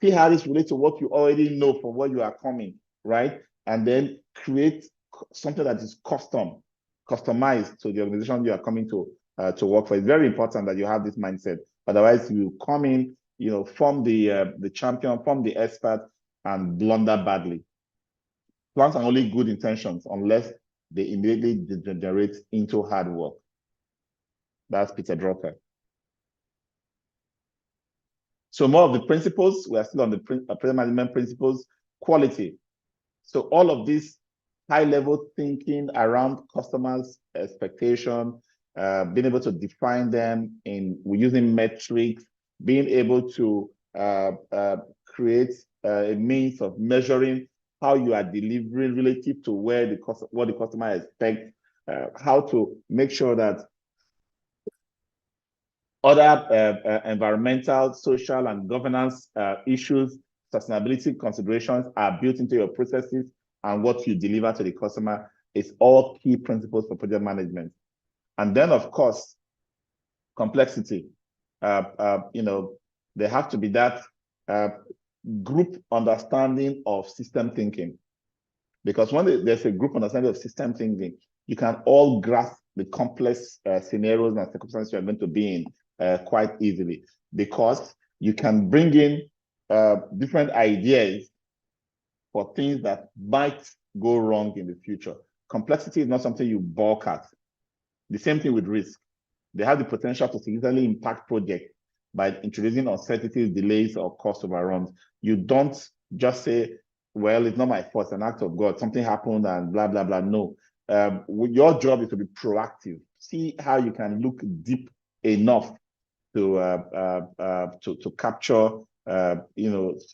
See how this relates to what you already know from where you are coming, right? And then create something that is customized to the organization you are coming to work for. It's very important that you have this mindset. Otherwise, you come in, you know, form the champion, form the expert, and blunder badly. Plans are only good intentions unless they immediately degenerate into hard work. That's Peter Drucker. So more of the principles, we are still on the project management principles, quality. So all of this high-level thinking around customers' expectation, being able to define them using metrics, being able to create a means of measuring how you are delivering relative to what the customer expects, how to make sure that other environmental, social, and governance issues, sustainability considerations are built into your processes, and what you deliver to the customer is all key principles for project management. And then, of course, complexity. There have to be that group understanding of system thinking. Because when there's a group understanding of system thinking, you can all grasp the complex scenarios and circumstances you're going to be in quite easily, because you can bring in different ideas for things that might go wrong in the future. Complexity is not something you balk at. The same thing with risk. They have the potential to significantly impact projects by introducing uncertainties, delays, or cost overruns. You don't just say, well, it's not my fault, it's an act of God, something happened and blah, blah, blah. No. Your job is to be proactive. See how you can look deep enough to capture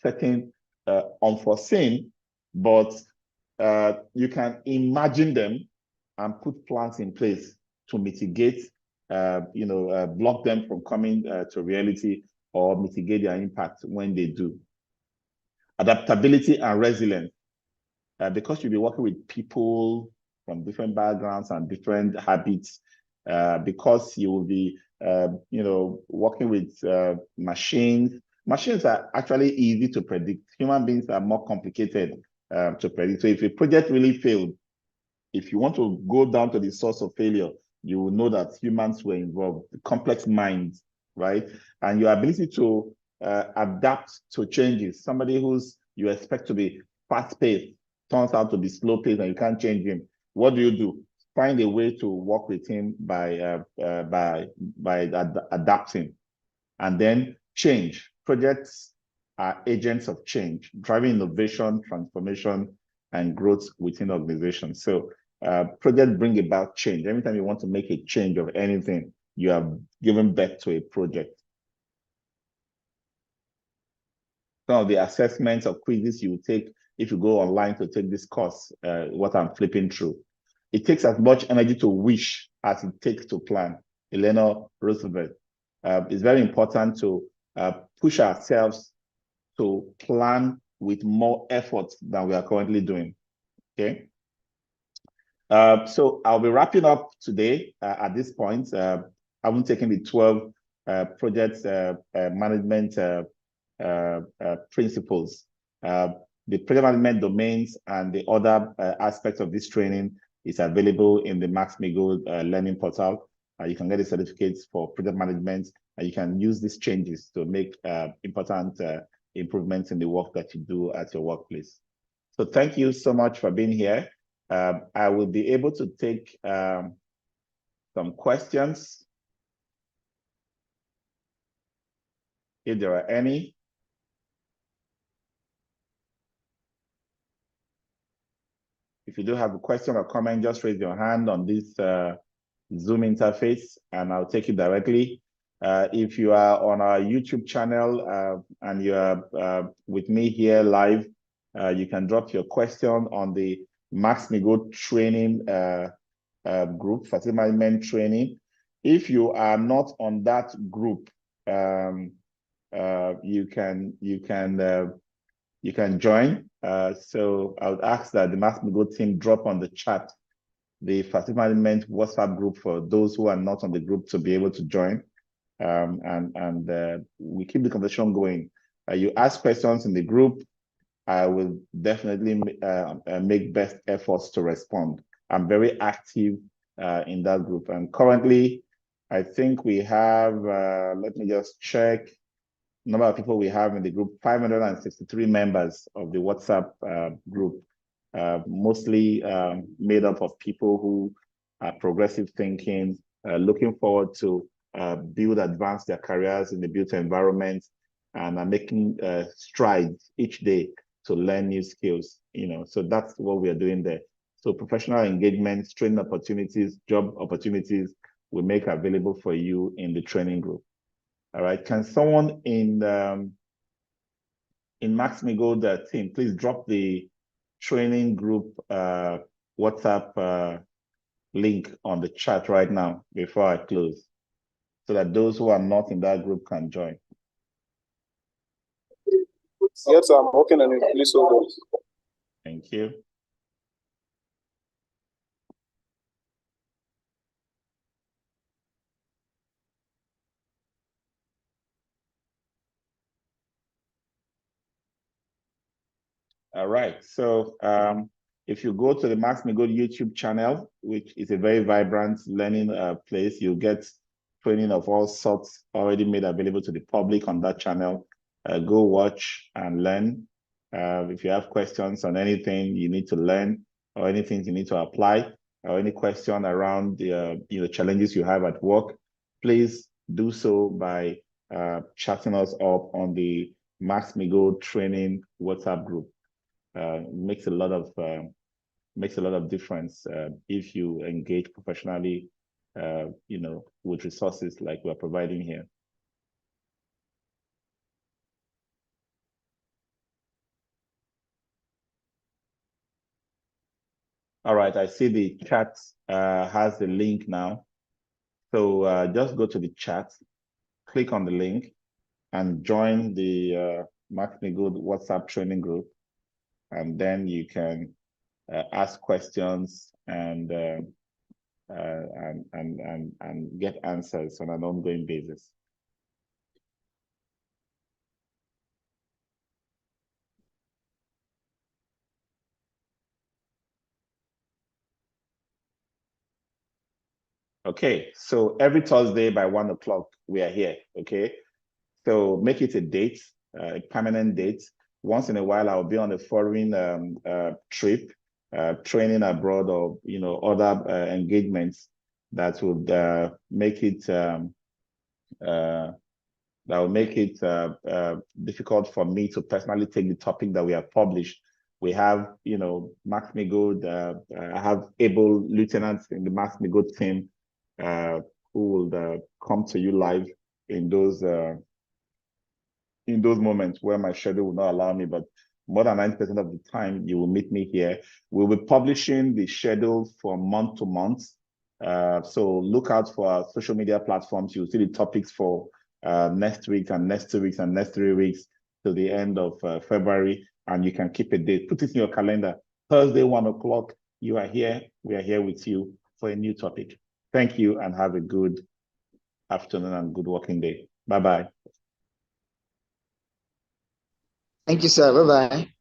certain unforeseen, but you can imagine them and put plans in place to mitigate, block them from coming to reality or mitigate their impact when they do. Adaptability and resilience, because you'll be working with people from different backgrounds and different habits, because you will be working with machines. Machines are actually easy to predict. Human beings are more complicated to predict. So if a project really failed, if you want to go down to the source of failure, you will know that humans were involved, complex minds, right? And your ability to adapt to changes. Somebody who's you expect to be fast-paced turns out to be slow-paced and you can't change him. What do? Find a way to work with him by adapting. And then change. Projects are agents of change, driving innovation, transformation, and growth within organizations. So projects bring about change. Every time you want to make a change of anything, you have given birth to a project. Some of the assessments or quizzes you take if you go online to take this course, what I'm flipping through. It takes as much energy to wish as it takes to plan. Eleanor Roosevelt. It's very important to push ourselves to plan with more effort than we are currently doing, okay? So I'll be wrapping up today at this point. I haven't taken the 12 project management principles. The project management domains and the other aspects of this training is available in the Max-Migold learning portal. You can get the certificates for project management, and you can use these changes to make important improvements in the work that you do at your workplace. So thank you so much for being here. I will be able to take some questions, if there are any. If you do have a question or comment, just raise your hand on this Zoom interface and I'll take it directly. If you are on our YouTube channel and you are with me here live, you can drop your question on the Max-Migold training group, facility management training. If you are not on that group, you can join. So I would ask that the Max-Migold team drop on the chat the facility management WhatsApp group for those who are not on the group to be able to join. And we keep the conversation going. You ask questions in the group, I will definitely make best efforts to respond. I'm very active in that group. And currently, I think we have, let me just check, number of people we have in the group, 563 members of the WhatsApp group, mostly made up of people who are progressive thinking, looking forward to advance their careers in the built environment, and are making strides each day to learn new skills. So that's what we are doing there. So professional engagements, training opportunities, job opportunities we make available for you in the training group. All right. Can someone in Max-Migold team please drop the training group WhatsApp link on the chat right now before I close, so that those who are not in that group can join. Yes, I'm working on it. Please hold on. Thank you. All right. So if you go to the Max-Migold YouTube channel, which is a very vibrant learning place, you'll get training of all sorts already made available to the public on that channel. Go watch and learn. If you have questions on anything you need to learn or anything you need to apply or any question around the challenges you have at work, please do so by chatting us up on the Max-Migold training WhatsApp group. Makes a lot of difference if you engage professionally, with resources like we're providing here. All right, I see the chat has the link now. So just go to the chat, click on the link, and join the Max-Migold WhatsApp training group, and then you can ask questions and get answers on an ongoing basis. Okay, so every Thursday by 1 o'clock, we are here, okay? So make it a date, a permanent date. Once in a while, I'll be on a foreign trip, training abroad, or other engagements that would make it difficult for me to personally take the topic that we have published. We have, Max-Migold. I have able lieutenants in the Max-Migold team who will come to you live in those moments where my schedule will not allow me, but more than 90% of the time you will meet me here. We'll be publishing the schedule from month to month. So look out for our social media platforms. You'll see the topics for next week and next 2 weeks and next 3 weeks to the end of February, and you can keep a date. Put it in your calendar. Thursday, 1 o'clock, you are here. We are here with you for a new topic. Thank you, and have a good afternoon and good working day. Bye-bye. Thank you, sir. Bye-bye.